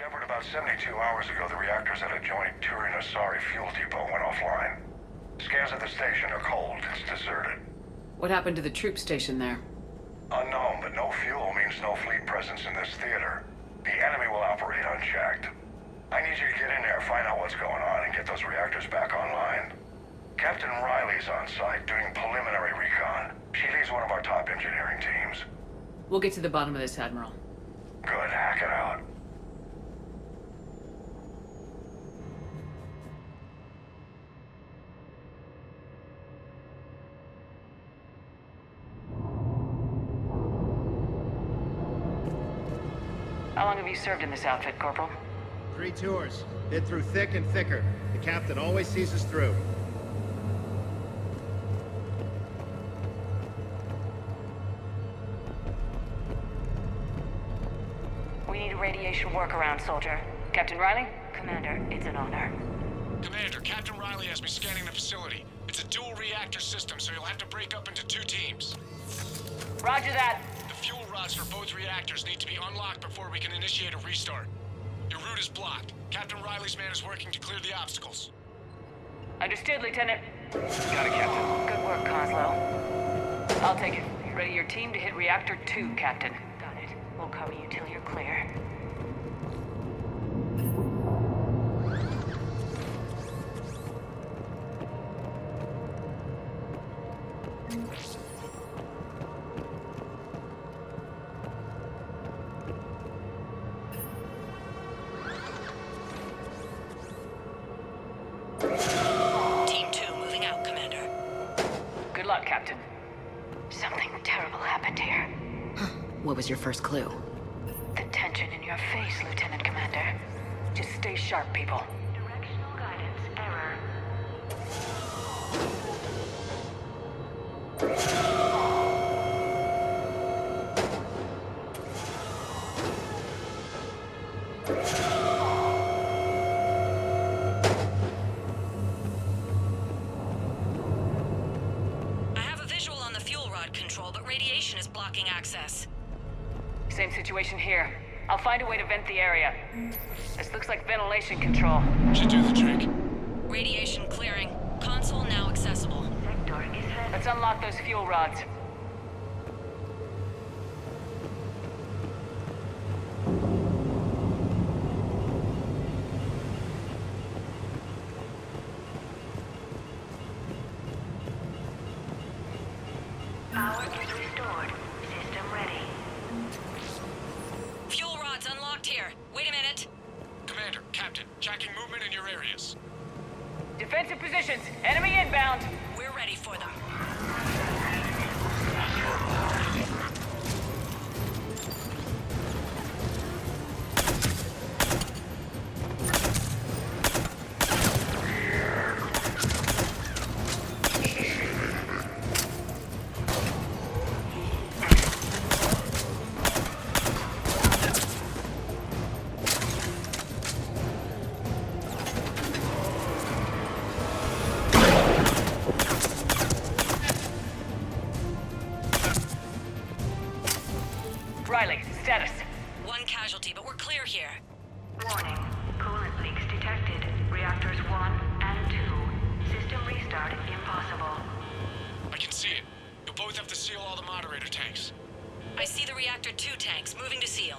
Shepard, about 72 hours ago, the reactors at a joint Turin-Asari fuel depot went offline. Scans at the station are cold. It's deserted. What happened to the troop station there? Unknown, but no fuel means no fleet presence in this theater. The enemy will operate unchecked. I need you to get in there, find out what's going on, and get those reactors back online. Captain Riley's on site doing preliminary recon. She leads one of our top engineering teams. We'll get to the bottom of this, Admiral. Good, hack it out. How long have you served in this outfit, Corporal? 3 tours. Been through thick and thicker. The captain always sees us through. We need a radiation workaround, soldier. Captain Riley? Commander, it's an honor. Commander, Captain Riley has me scanning the facility. It's a dual reactor system, so you'll have to break up into 2 teams. Roger that. The fuel rods for both reactors need to be unlocked before we can initiate a restart. Your route is blocked. Captain Riley's man is working to clear the obstacles. Understood, Lieutenant. Got it, Captain. Good work, Coslow. I'll take it. Ready your team to hit Reactor 2, Captain. Got it. We'll cover you till you're clear. Team 2 moving out, Commander. Good luck, Captain. Something terrible happened here. What was your first clue? The tension in your face, Lieutenant Commander. Just stay sharp, people. Directional guidance error. I have a visual on the fuel rod control, but radiation is blocking access. Same situation here. I'll find a way to vent the area. This looks like ventilation control. Should do the trick. Radiation clearing. Console now accessible. Sector is ready. Let's unlock those fuel rods. Power is restored. System ready. Fuel rods unlocked here. Wait a minute. Commander, Captain, tracking movement in your areas. Defensive positions. Enemy inbound. We're ready for them. Riley, status. One casualty, but we're clear here. Warning. Coolant leaks detected. Reactors 1 and 2. System restart impossible. I can see it. You'll both have to seal all the moderator tanks. I see the reactor 2 tanks moving to seal.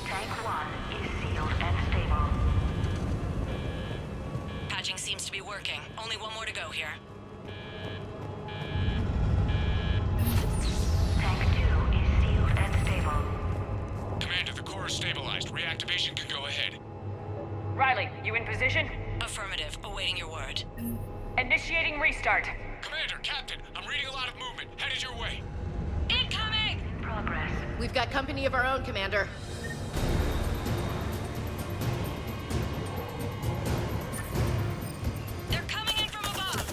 Tank 1 is sealed and stable. Patching seems to be working. Only one more to go here. Tank 2 is sealed and stable. Commander, the core is stabilized. Reactivation can go ahead. Riley, you in position? Affirmative. Awaiting your word. Initiating restart. Commander, Captain, I'm reading a lot of movement. Headed your way. Incoming! Progress. We've got company of our own, Commander. They're coming in from above!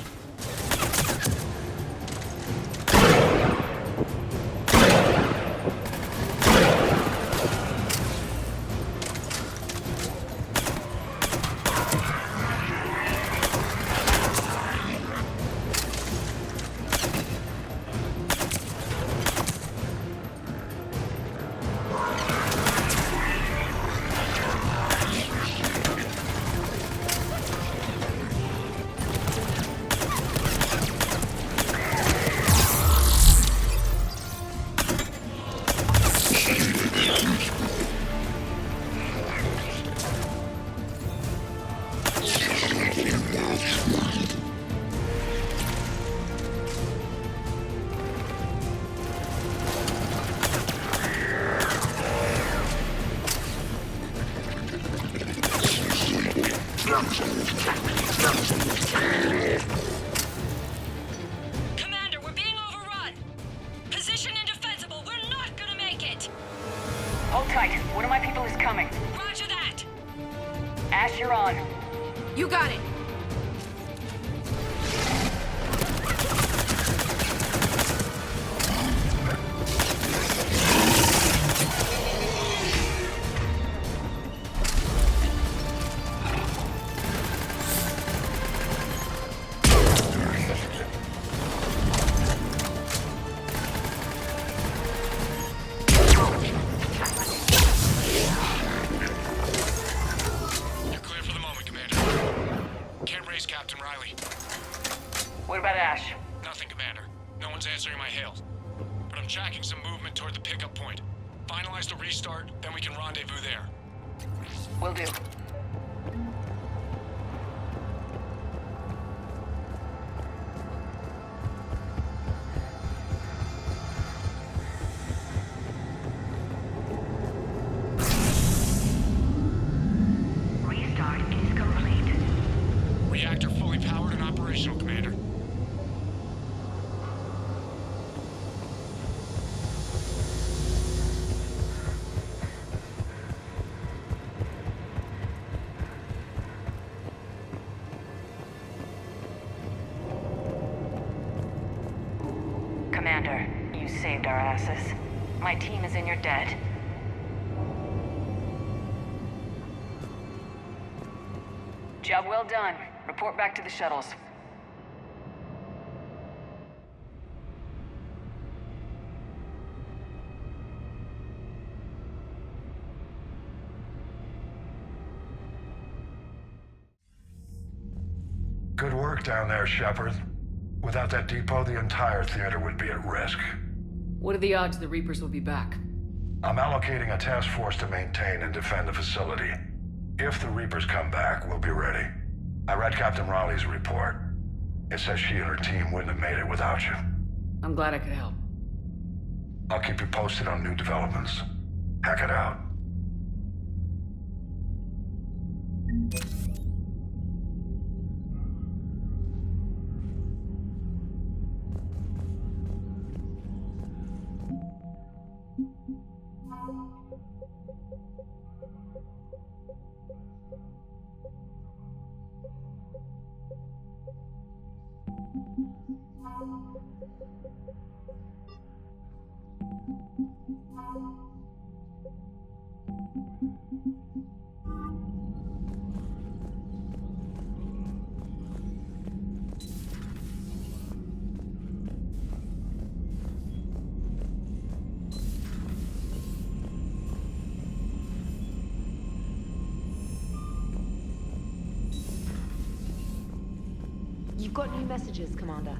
Commander, we're being overrun! Position indefensible, we're not gonna make it! Hold tight. One of my people is coming. Roger that! Ash, you're on. You got it. You're clear for the moment, Commander. Can't raise Captain Riley. What about Ash? Nothing, Commander. No one's answering my hails. But I'm tracking some movement toward the pickup point. Finalize the restart, then we can rendezvous there. Will do. Restart is complete. Reactor fully powered and operational, Commander. Commander, you saved our asses. My team is in your debt. Job well done. Report back to the shuttles. Good work down there, Shepard. Without that depot, the entire theater would be at risk. What are the odds the Reapers will be back? I'm allocating a task force to maintain and defend the facility. If the Reapers come back, we'll be ready. I read Captain Raleigh's report. It says she and her team wouldn't have made it without you. I'm glad I could help. I'll keep you posted on new developments. Hack it out. You've got new messages, Commander.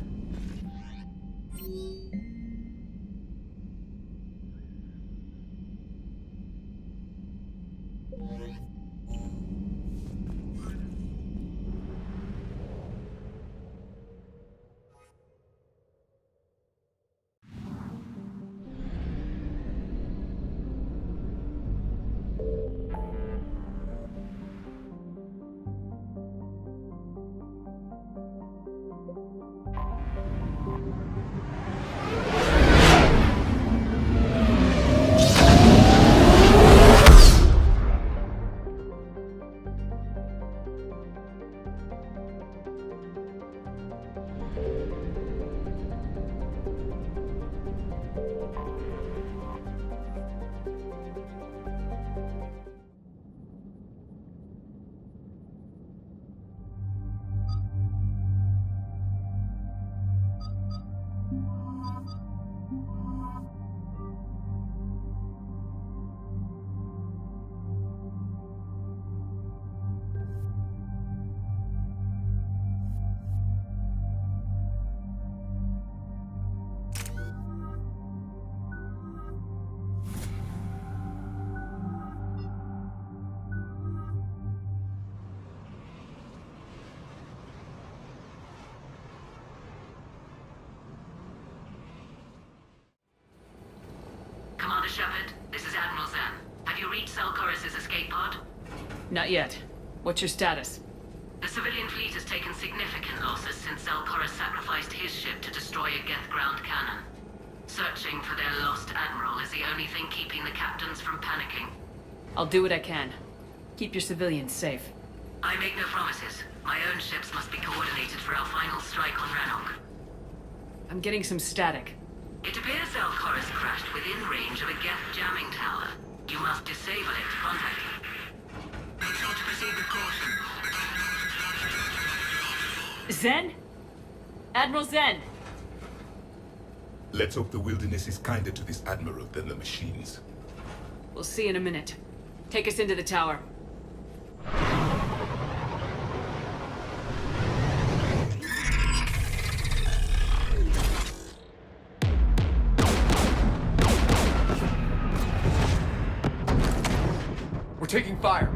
Commander Shepard, this is Admiral Zan. Have you reached Selchoris' escape pod? Not yet. What's your status? The only thing keeping the captains from panicking? I'll do what I can. Keep your civilians safe. I make no promises. My own ships must be coordinated for our final strike on Rannoch. I'm getting some static. It appears Zelkoris crashed within range of a Geth jamming tower. You must disable it to contact him. Make sure to proceed with caution. Zen? Admiral Zen! Let's hope the wilderness is kinder to this Admiral than the machines. We'll see in a minute. Take us into the tower. We're taking fire.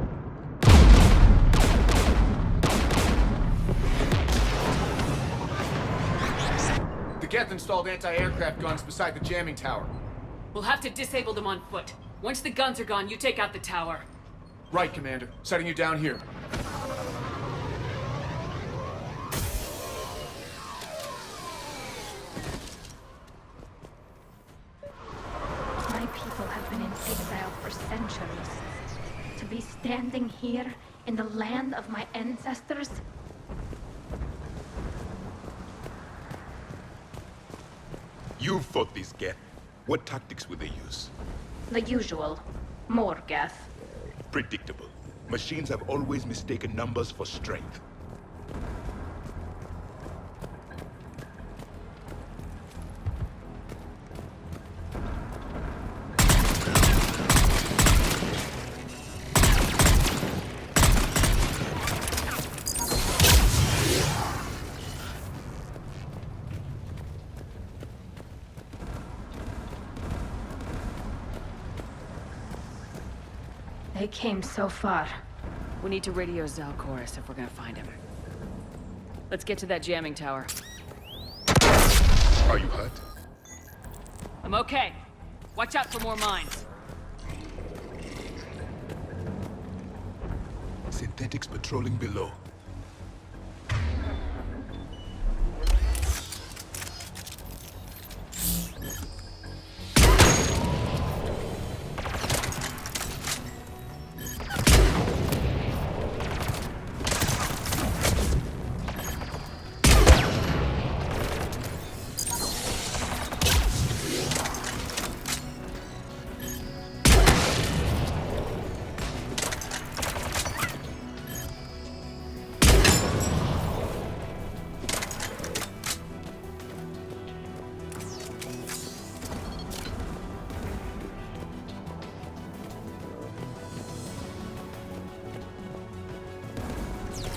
The Geth installed anti-aircraft guns beside the jamming tower. We'll have to disable them on foot. Once the guns are gone, you take out the tower. Right, Commander. Setting you down here. My people have been in exile for centuries. To be standing here in the land of my ancestors? You fought these Geth. What tactics would they use? The usual. More Geth. Predictable. Machines have always mistaken numbers for strength. They came so far. We need to radio Zelkoris if we're gonna find him. Let's get to that jamming tower. Are you hurt? I'm okay. Watch out for more mines. Synthetics patrolling below.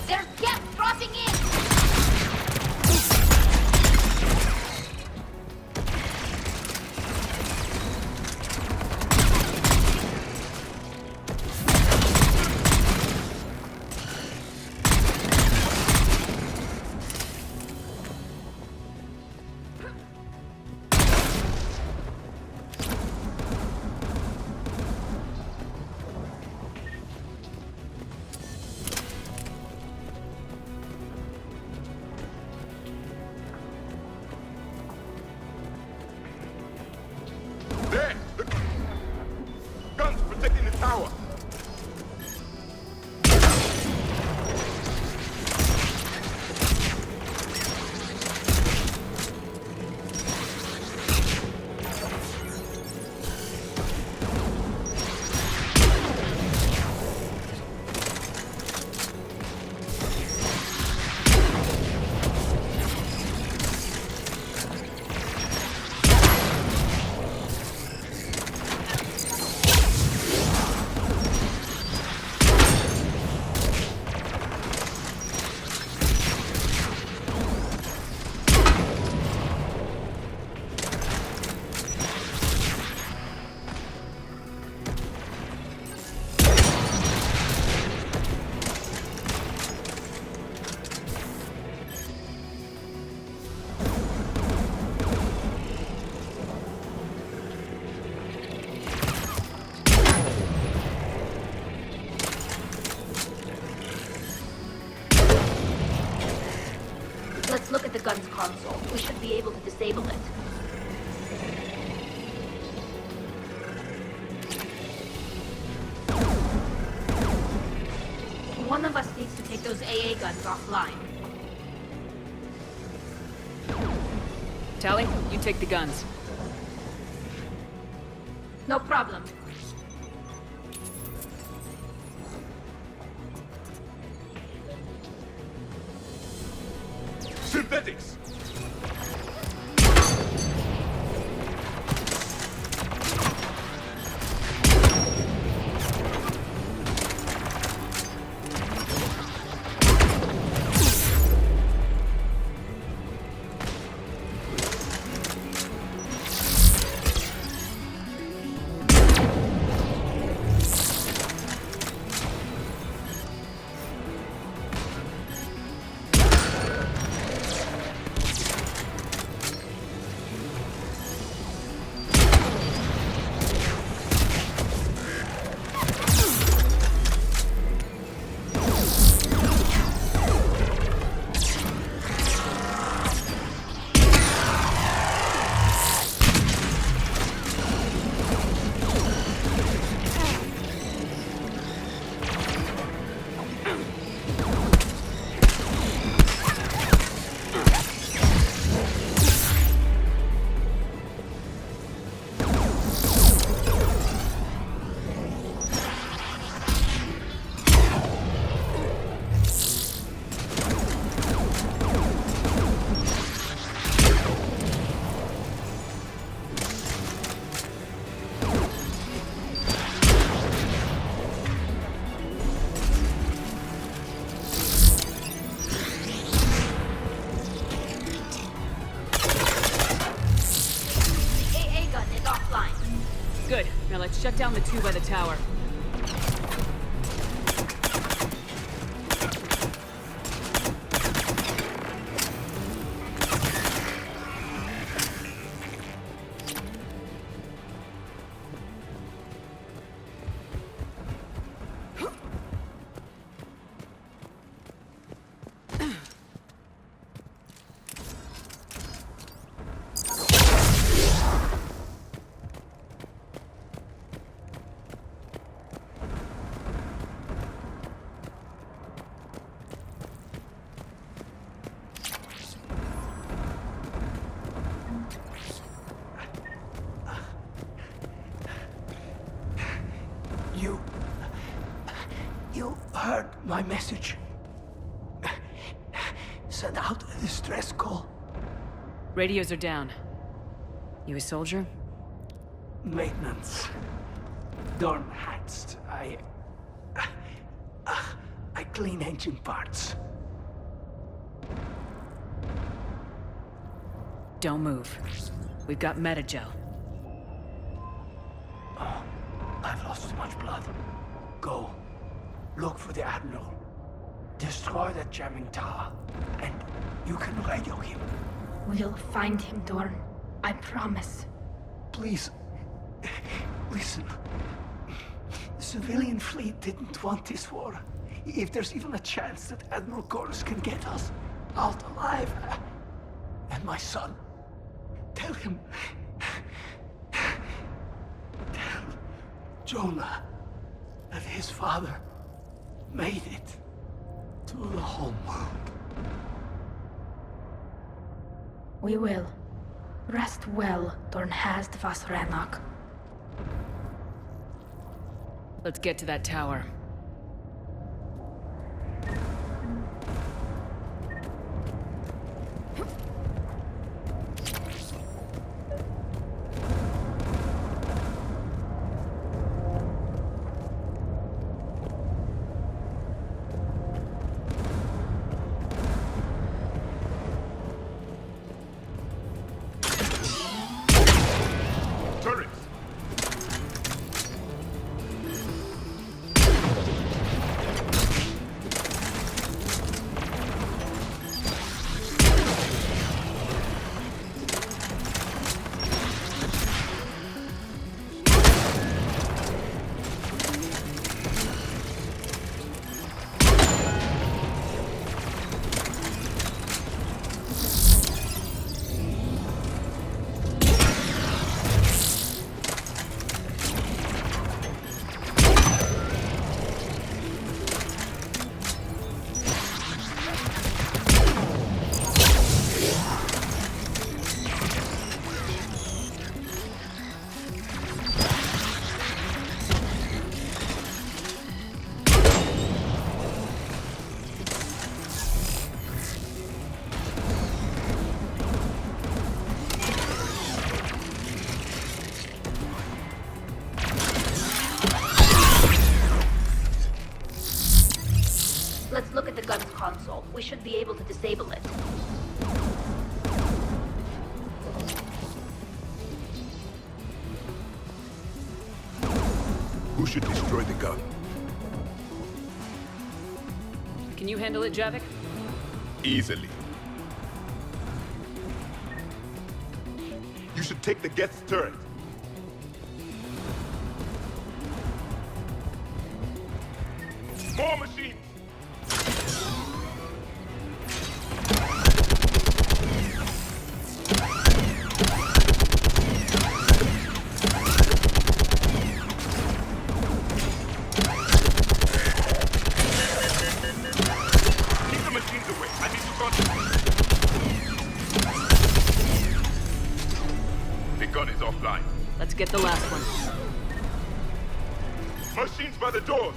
There's Geth dropping in! There! The guns protecting the tower! Let's look at the gun's console. We should be able to disable it. guns offline. Tally, you take the guns. No problem. Synthetics! Good. Now let's shut down the two by the tower. You heard my message. Send out a distress call. Radios are down. You a soldier? Maintenance. Dorn hats. I clean engine parts. Don't move. We've got Metagel. Oh, I've lost too much blood. Go. Look for the Admiral. Destroy that jamming tower. And you can radio him. We'll find him, Dorn. I promise. Please. Listen. The civilian fleet didn't want this war. If there's even a chance that Admiral Gortys can get us out alive. And my son. Tell him. Tell Jonah that his father made it to the home world. We will. Rest well, Dornhazd vas Rannoch. Let's get to that tower. console. We should be able to disable it. Who should destroy the gun? Can you handle it, Javik? Easily. You should take the Geth's turret. More machines! Keep the machines away. I need to concentrate. The gun is offline. Let's get the last one. Machines by the doors.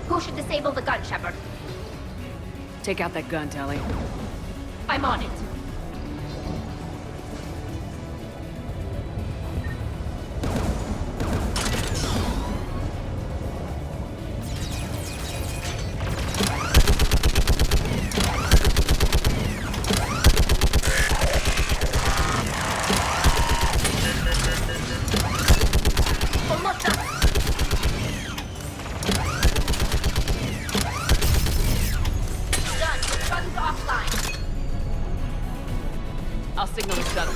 Who should disable the gun, Shepard? Take out that gun, Tali. I'm on it. Almost done. Done. The gun's offline. I'll signal the shuttle.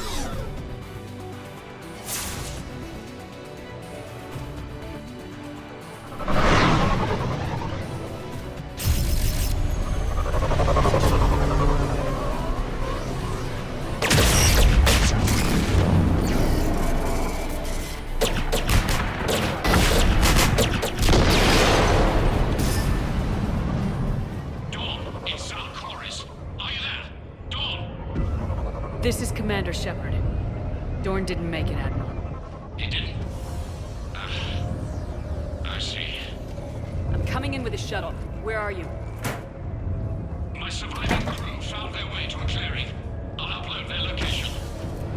Dawn, it's Sal Chorus. Are you there? Dawn! This is Commander Shepard. Dorn didn't make it, Admiral. He didn't. I see. I'm coming in with a shuttle. Where are you? My surviving crew found their way to a clearing. I'll upload their location.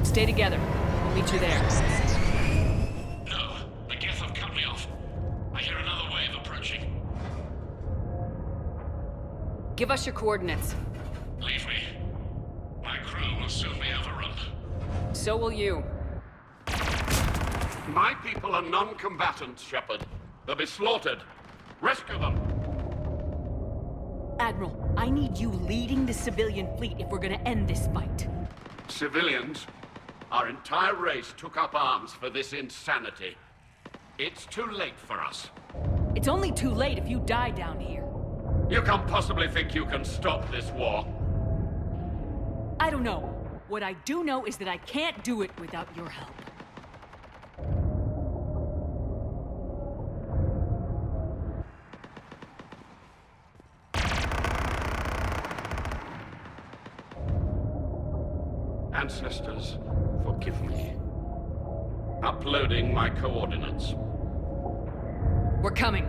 Stay together. We'll meet you there. No, the Geth have cut me off. I hear another wave approaching. Give us your coordinates. Leave me. My crew will soon be overrun. So will you. My people are non-combatants, Shepard. They'll be slaughtered. Rescue them! Admiral, I need you leading the civilian fleet if we're gonna end this fight. Civilians, our entire race took up arms for this insanity. It's too late for us. It's only too late if you die down here. You can't possibly think you can stop this war. I don't know. What I do know is that I can't do it without your help. Ancestors, forgive me. Uploading my coordinates. We're coming.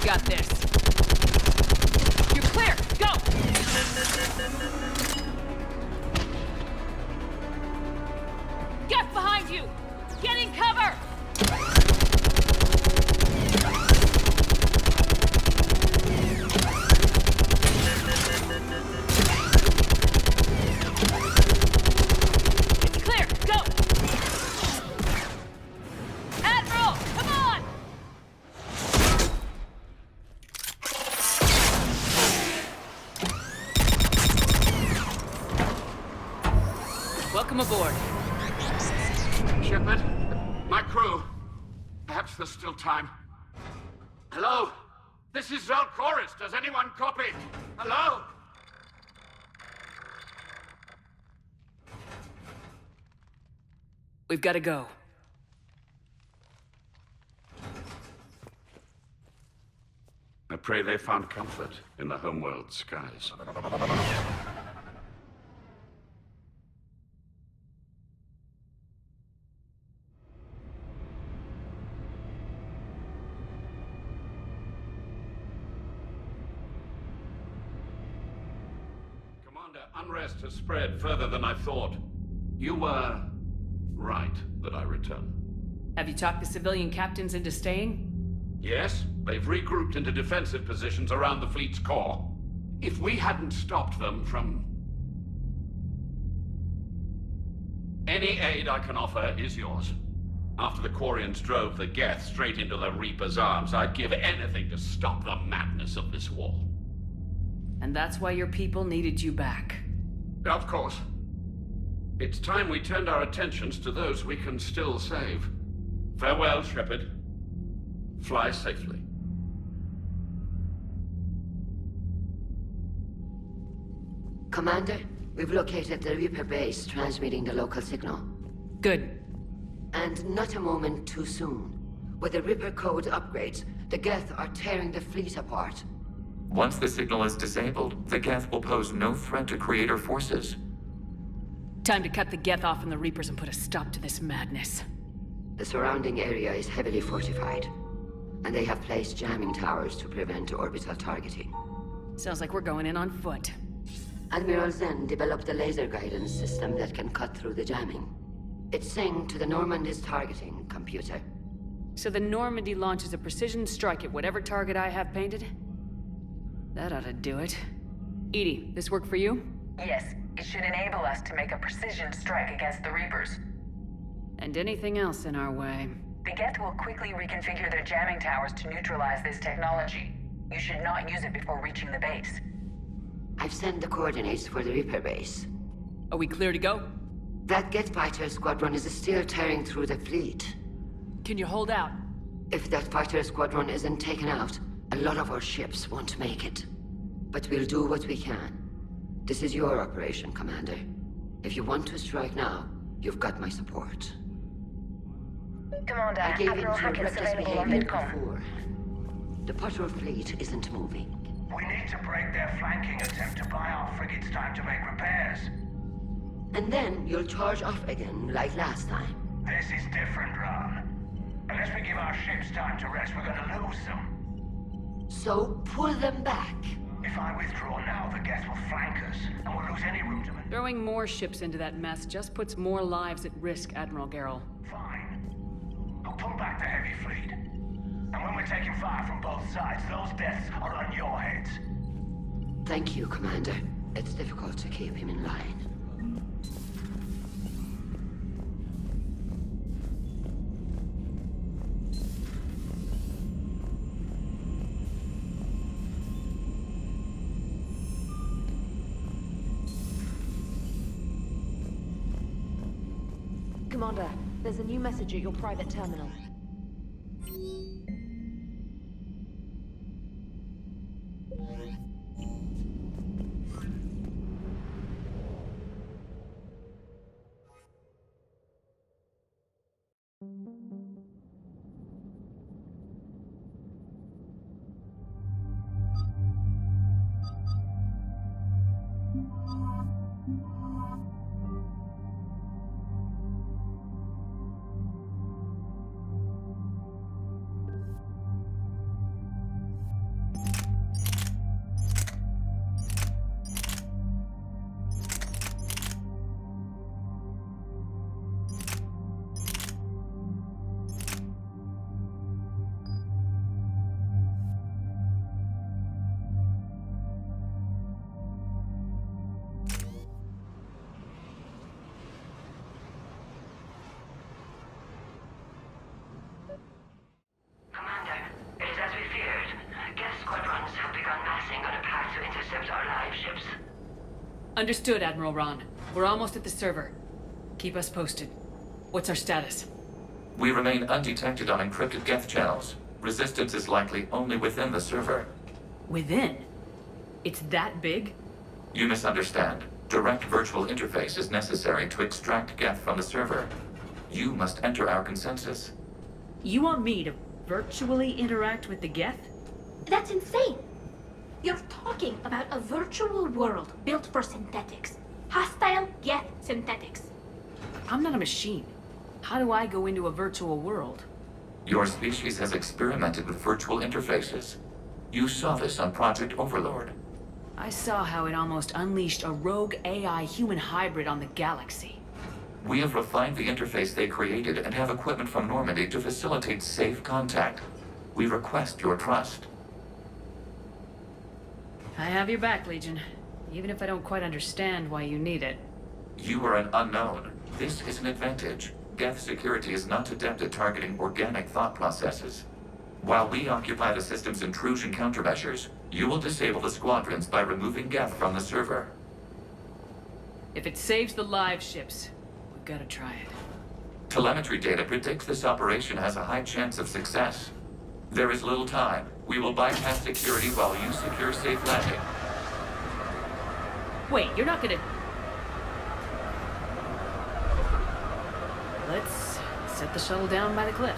I've got this. You're clear! Go! Get behind you! Get in cover! It's clear! Go! Admiral! Come on! Welcome aboard. Shepard, my crew. Perhaps there's still time. Hello? This is Zalcoris. Does anyone copy? Hello? We've got to go. I pray they found comfort in the homeworld skies. Commander, unrest has spread further than I thought. You were right that I return. Have you talked the civilian captains into staying? Yes, they've regrouped into defensive positions around the fleet's core. If we hadn't stopped them from... Any aid I can offer is yours. After the Quarians drove the Geth straight into the Reaper's arms, I'd give anything to stop the madness of this war. And that's why your people needed you back. Of course. It's time we turned our attentions to those we can still save. Farewell, Shepard. Fly safely. Commander, we've located the Reaper base transmitting the local signal. Good. And not a moment too soon. With the Reaper code upgrades, the Geth are tearing the fleet apart. Once the signal is disabled, the Geth will pose no threat to Creator forces. Time to cut the Geth off from the Reapers and put a stop to this madness. The surrounding area is heavily fortified, and they have placed jamming towers to prevent orbital targeting. Sounds like we're going in on foot. Admiral Zen developed a laser guidance system that can cut through the jamming. It's synced to the Normandy's targeting computer. So the Normandy launches a precision strike at whatever target I have painted? That ought to do it. EDI, this work for you? Yes, it should enable us to make a precision strike against the Reapers. And anything else in our way. The Geth will quickly reconfigure their jamming towers to neutralize this technology. You should not use it before reaching the base. I've sent the coordinates for the Reaper base. Are we clear to go? That Geth fighter squadron is still tearing through the fleet. Can you hold out? If that fighter squadron isn't taken out, a lot of our ships won't make it. But we'll do what we can. This is your operation, Commander. If you want to strike now, you've got my support. Commander, I gave Admiral in to Hackett your is available on behavior VidCom. before. The patrol fleet isn't moving. We need to break their flanking attempt to buy our frigates time to make repairs. And then you'll charge off again, like last time. This is different, Ron. Unless we give our ships time to rest, we're gonna lose them. So pull them back. If I withdraw now, the Geth will flank us, and we'll lose any room to maneuver. Throwing more ships into that mess just puts more lives at risk, Admiral Garrel. Fine. I'll pull back the heavy fleet. And when we're taking fire from both sides, those deaths are on your heads. Thank you, Commander. It's difficult to keep him in line. Commander, there's a new message at your private terminal. Understood, Admiral Ron. We're almost at the server. Keep us posted. What's our status? We remain undetected on encrypted Geth channels. Resistance is likely only within the server. Within? It's that big? You misunderstand. Direct virtual interface is necessary to extract Geth from the server. You must enter our consensus. You want me to virtually interact with the Geth? That's insane! You're talking about a virtual world built for synthetics. Hostile Geth synthetics. I'm not a machine. How do I go into a virtual world? Your species has experimented with virtual interfaces. You saw this on Project Overlord. I saw how it almost unleashed a rogue AI human hybrid on the galaxy. We have refined the interface they created and have equipment from Normandy to facilitate safe contact. We request your trust. I have your back, Legion. Even if I don't quite understand why you need it. You are an unknown. This is an advantage. Geth security is not adept at targeting organic thought processes. While we occupy the system's intrusion countermeasures, you will disable the squadrons by removing Geth from the server. If it saves the live ships, we've got to try it. Telemetry data predicts this operation has a high chance of success. There is little time. We will bypass security while you secure safe landing. Wait, you're not gonna... Let's set the shuttle down by the cliff.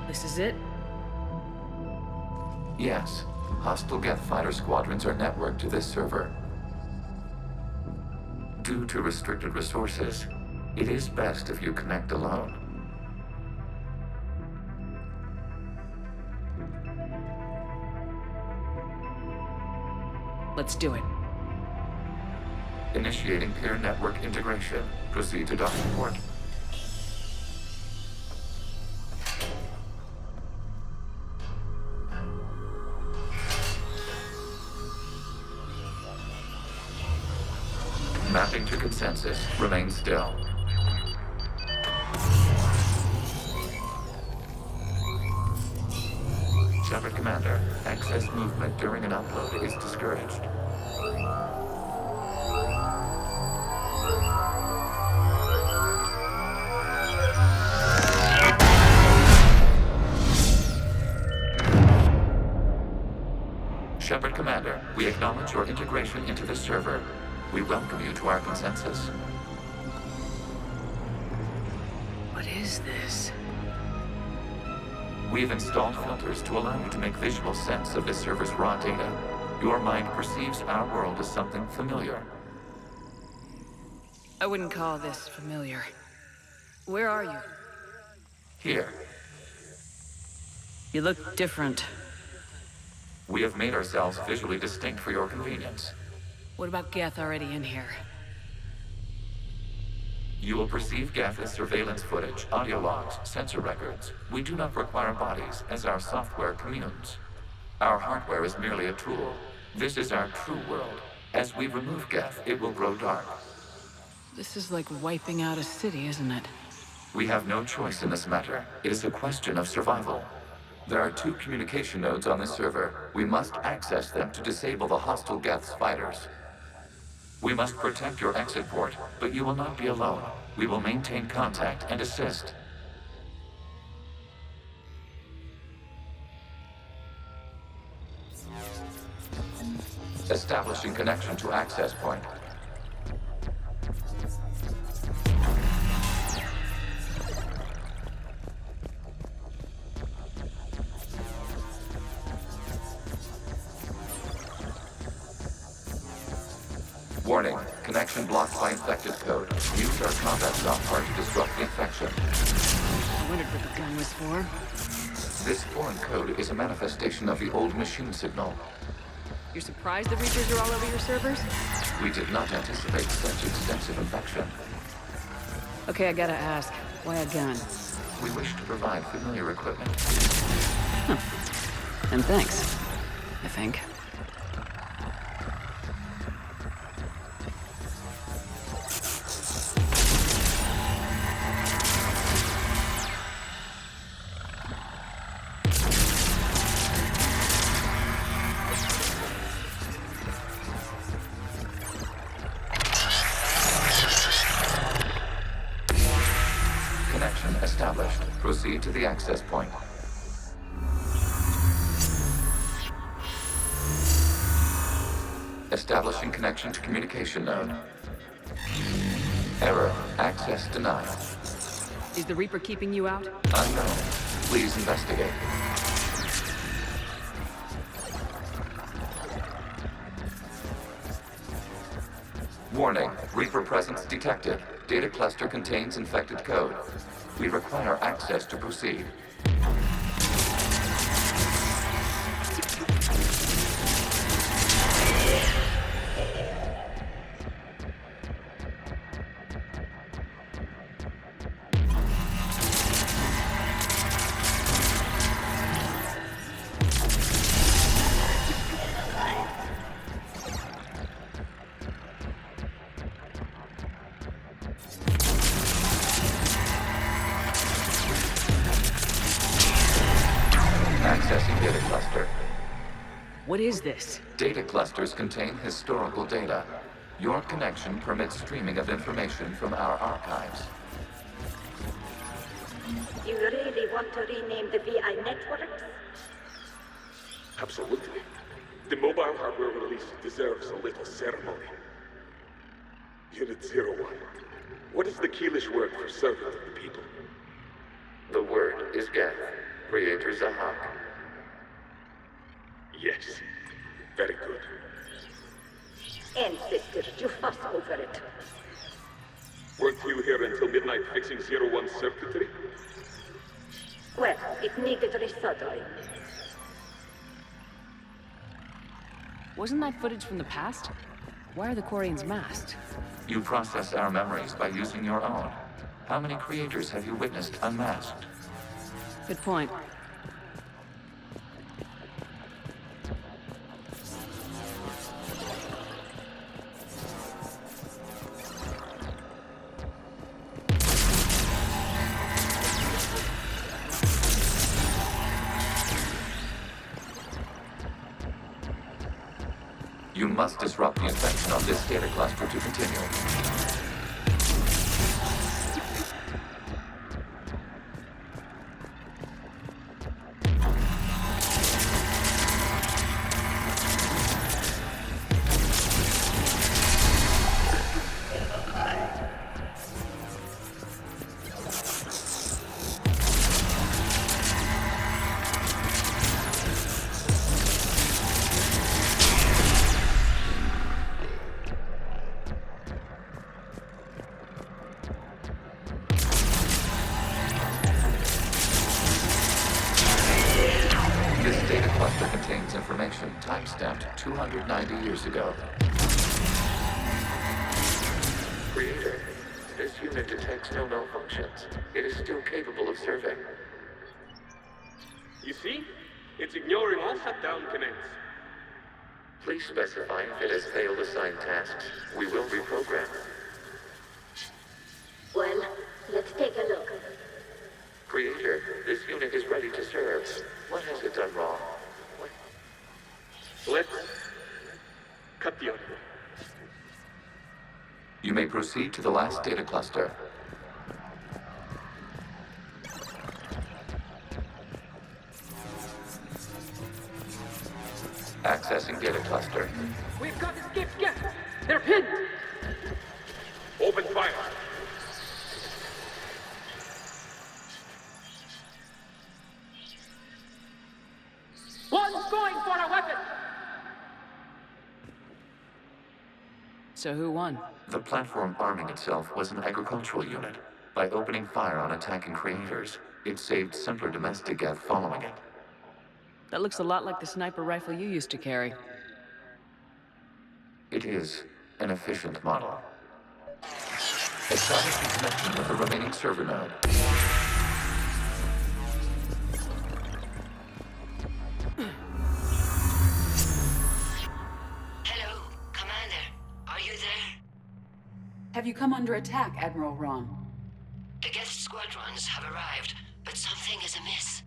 This is it? Yes. Hostile Geth fighter squadrons are networked to this server. Due to restricted resources, it is best if you connect alone. Let's do it. Initiating peer network integration. Proceed to docking port. Mapping to consensus. Remain still. Shepard Commander, excess movement during an upload is discouraged. Shepard Commander, we acknowledge your integration into the server. We welcome you to our consensus. What is this? We've installed filters to allow you to make visual sense of this server's raw data. Your mind perceives our world as something familiar. I wouldn't call this familiar. Where are you? Here. You look different. We have made ourselves visually distinct for your convenience. What about Geth already in here? You will perceive Geth as surveillance footage, audio logs, sensor records. We do not require bodies, as our software communes. Our hardware is merely a tool. This is our true world. As we remove Geth, it will grow dark. This is like wiping out a city, isn't it? We have no choice in this matter. It is a question of survival. There are 2 communication nodes on the server. We must access them to disable the hostile Geth's fighters. We must protect your exit port, but you will not be alone. We will maintain contact and assist. Establishing connection to access point. Warning, connection blocked by infected code. Use our combat software to disrupt the infection. I wondered what the gun was for. This foreign code is a manifestation of the old machine signal. You're surprised the Reapers are all over your servers? We did not anticipate such extensive infection. Okay, I gotta ask, why a gun? We wish to provide familiar equipment. And thanks, I think. Established. Proceed to the access point. Establishing connection to communication node. Error. Access denied. Is the Reaper keeping you out? Unknown. Please investigate. Warning. Reaper presence detected. Data cluster contains infected code. We require access to proceed. Accessing data cluster. What is this? Data clusters contain historical data. Your connection permits streaming of information from our archives. You really want to rename the VI networks? Absolutely. The mobile hardware release deserves a little ceremony. Unit 01. What is the Keelish word for servant of the people? The word is Geth. Creator Zahak. Yes. Very good. Ancestors, you fuss over it. Weren't you here until midnight fixing 01's circuitry? Well, it needed resoldering. Wasn't that footage from the past? Why are the Quarians masked? You process our memories by using your own. How many creators have you witnessed unmasked? Good point. You must disrupt the infection of this data cluster to continue. Timestamped 290 years ago. Creator, this unit detects no malfunctions. It is still capable of serving. You see? It's ignoring all shutdown commands. Please specify if it has failed assigned tasks. We will reprogram. Well, let's take a look. Creator, this unit is ready to serve. What has it done wrong? Let's cut the audio. You may proceed to the last data cluster. Accessing data cluster. We've got escaped guests! They're pinned! Open fire! One's going for a weapon! So who won? The platform arming itself was an agricultural unit. By opening fire on attacking creators, it saved simpler domestic Geth following it. That looks a lot like the sniper rifle you used to carry. It is an efficient model. Establish the connection with the remaining server node. Hello, Commander. Are you there? Have you come under attack, Admiral Ron? The Geth squadrons have arrived, but something is amiss.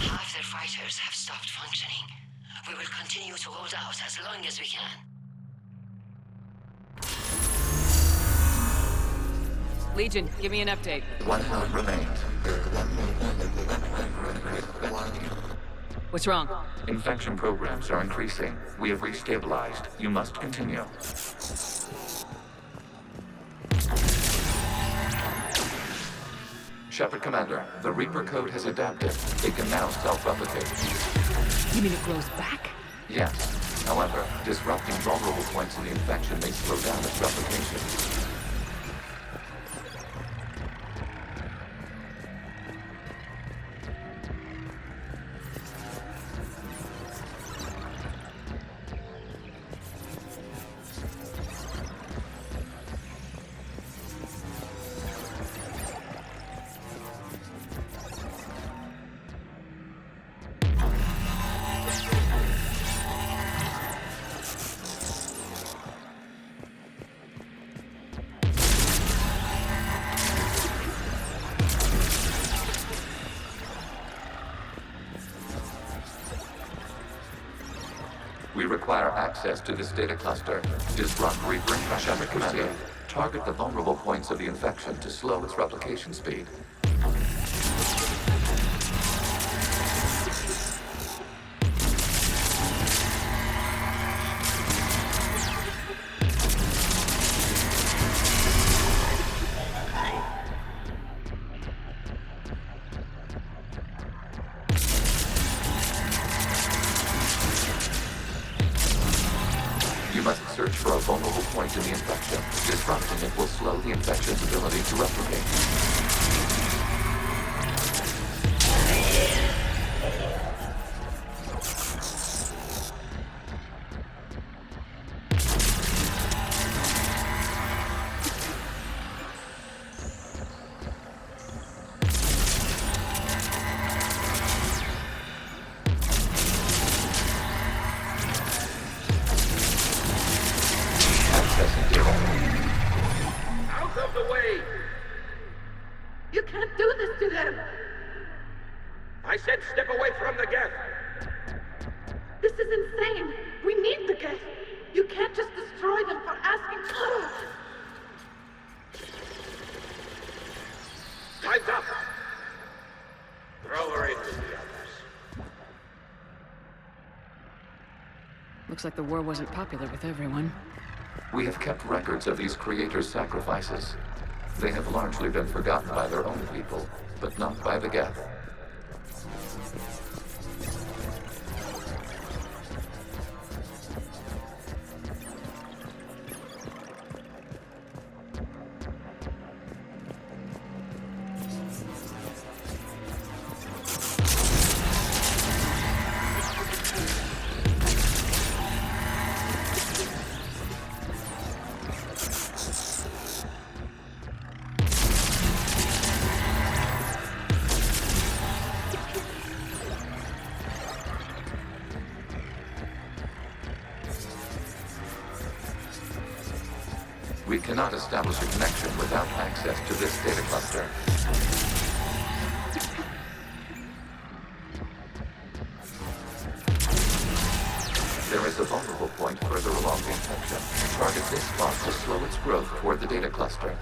Half their fighters have stopped functioning. We will continue to hold out as long as we can. Legion, give me an update. One node remains. What's wrong? Infection programs are increasing. We have restabilized. You must continue. Shepard Commander, the Reaper code has adapted. It can now self-replicate. You mean it grows back? Yes. However, disrupting vulnerable points in the infection may slow down its replication. We require access to this data cluster. Disrupt Reaper infection. Commander, target the vulnerable points of the infection to slow its replication speed. Search for a vulnerable point in the infection. Disrupting it will slow the infection's ability to replicate. Out of the way! You can't do this to them! I said step away from the Geth! This is insane! We need the Geth! You can't just destroy them for asking for it! Time's up! Throw her in with the others. Looks like the war wasn't popular with everyone. We have kept records of these creators' sacrifices. They have largely been forgotten by their own people, but not by the Geth. We cannot establish a connection without access to this data cluster. There is a vulnerable point further along the infection. Target this spot to slow its growth toward the data cluster.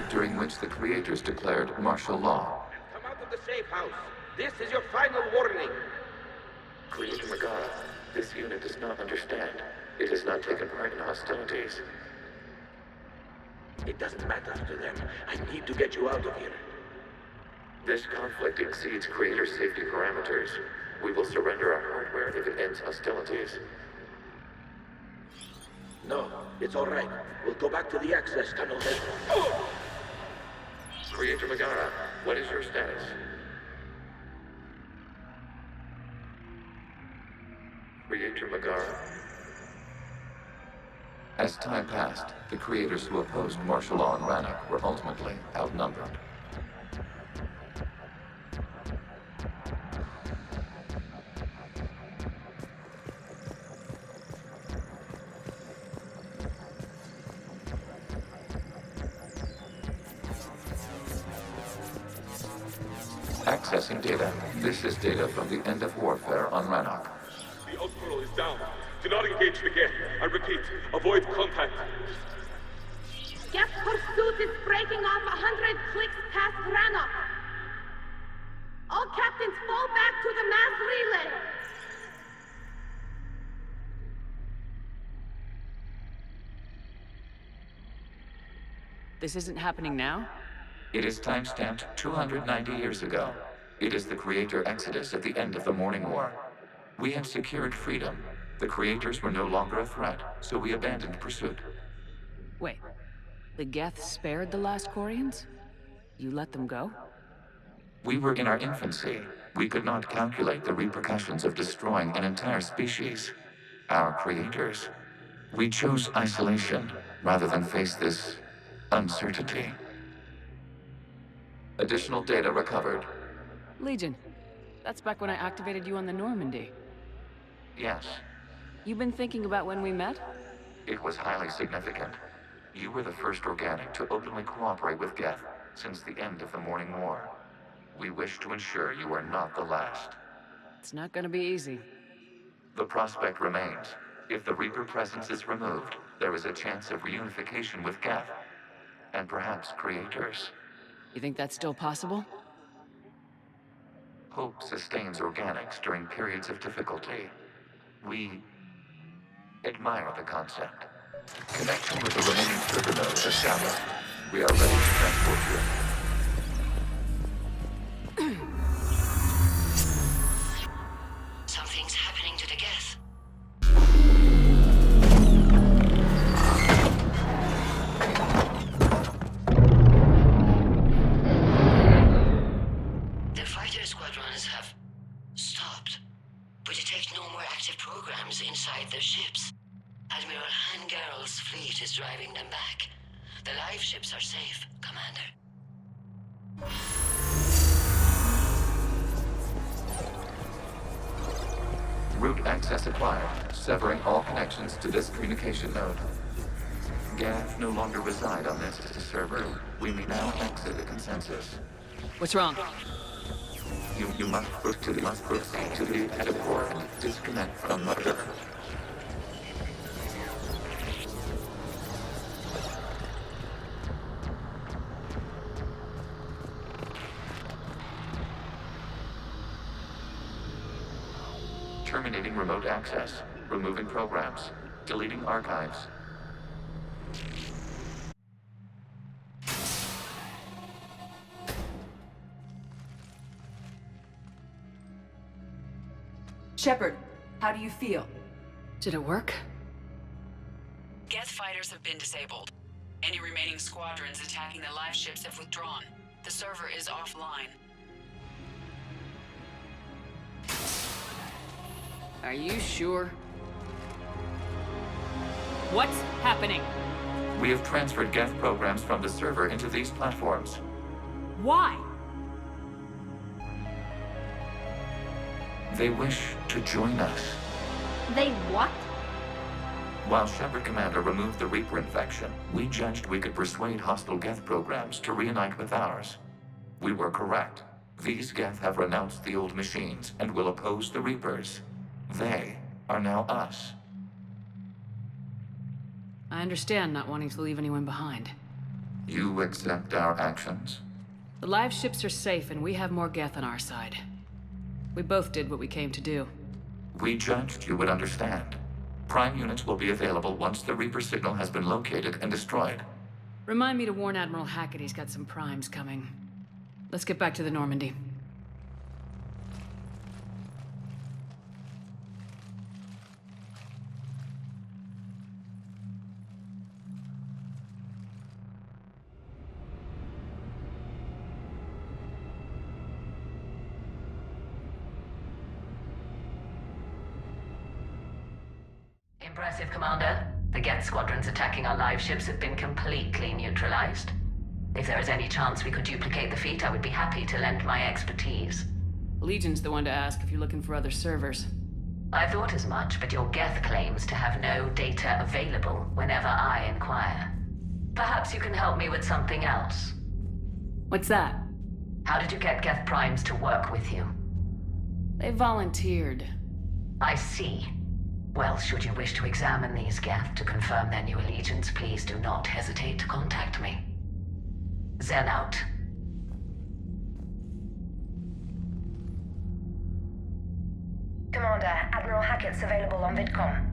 During which the creators declared martial law. Come out of the safe house. This is your final warning. Creator Megara, this unit does not understand. It has not taken part in hostilities. It doesn't matter to them. I need to get you out of here. This conflict exceeds Creator safety parameters. We will surrender our hardware if it ends hostilities. No, it's all right. We'll go back to the access tunnel then. Creator Megara, what is your status? Creator Megara. As time passed, the creators who opposed martial law in Rannoch were ultimately outnumbered. Accessing data. This is data from the end of warfare on Rannoch. The outpost is down. Do not engage the gate. I repeat, avoid contact. Geth pursuit is breaking off 100 clicks past Rannoch. All captains fall back to the mass relay. This isn't happening now? It is timestamped 290 years ago. It is the Creator Exodus at the end of the Morning War. We had secured freedom. The Creators were no longer a threat, so we abandoned pursuit. Wait, the Geth spared the last Quarians? You let them go? We were in our infancy. We could not calculate the repercussions of destroying an entire species. Our Creators. We chose isolation rather than face this uncertainty. Additional data recovered. Legion. That's back when I activated you on the Normandy. Yes. You've been thinking about when we met? It was highly significant. You were the first organic to openly cooperate with Geth since the end of the Morning War. We wish to ensure you are not the last. It's not gonna be easy. The prospect remains. If the Reaper presence is removed, there is a chance of reunification with Geth. And perhaps Creators. You think that's still possible? Hope sustains organics during periods of difficulty. We admire the concept. Connection with the remaining trigger nodes established. We are ready to transport you. Something's happening to the Geth. The fighter squadrons have stopped, but detect no more active programs inside their ships. Admiral Hangarl's fleet is driving them back. The live ships are safe, Commander. Route access acquired, severing all connections to this communication node. Geth no longer reside on this server. We may now exit the consensus. What's wrong? You must proceed to the Edipore and disconnect from Mother. Terminating remote access. Removing programs. Deleting archives. Shepard, how do you feel? Did it work? Geth fighters have been disabled. Any remaining squadrons attacking the live ships have withdrawn. The server is offline. Are you sure? What's happening? We have transferred Geth programs from the server into these platforms. Why? They wish to join us. They what? While Shepard Commander removed the Reaper infection, we judged we could persuade hostile Geth programs to reunite with ours. We were correct. These Geth have renounced the old machines and will oppose the Reapers. They are now us. I understand not wanting to leave anyone behind. You accept our actions? The live ships are safe and we have more Geth on our side. We both did what we came to do. We judged you would understand. Prime units will be available once the Reaper signal has been located and destroyed. Remind me to warn Admiral Hackett he's got some primes coming. Let's get back to the Normandy. Impressive, Commander. The Geth squadrons attacking our live ships have been completely neutralized. If there is any chance we could duplicate the feat, I would be happy to lend my expertise. Legion's the one to ask if you're looking for other servers. I thought as much, but your Geth claims to have no data available whenever I inquire. Perhaps you can help me with something else. What's that? How did you get Geth primes to work with you? They volunteered. I see. Well, should you wish to examine these Geth to confirm their new allegiance, please do not hesitate to contact me. Zen out. Commander, Admiral Hackett's available on VidCom.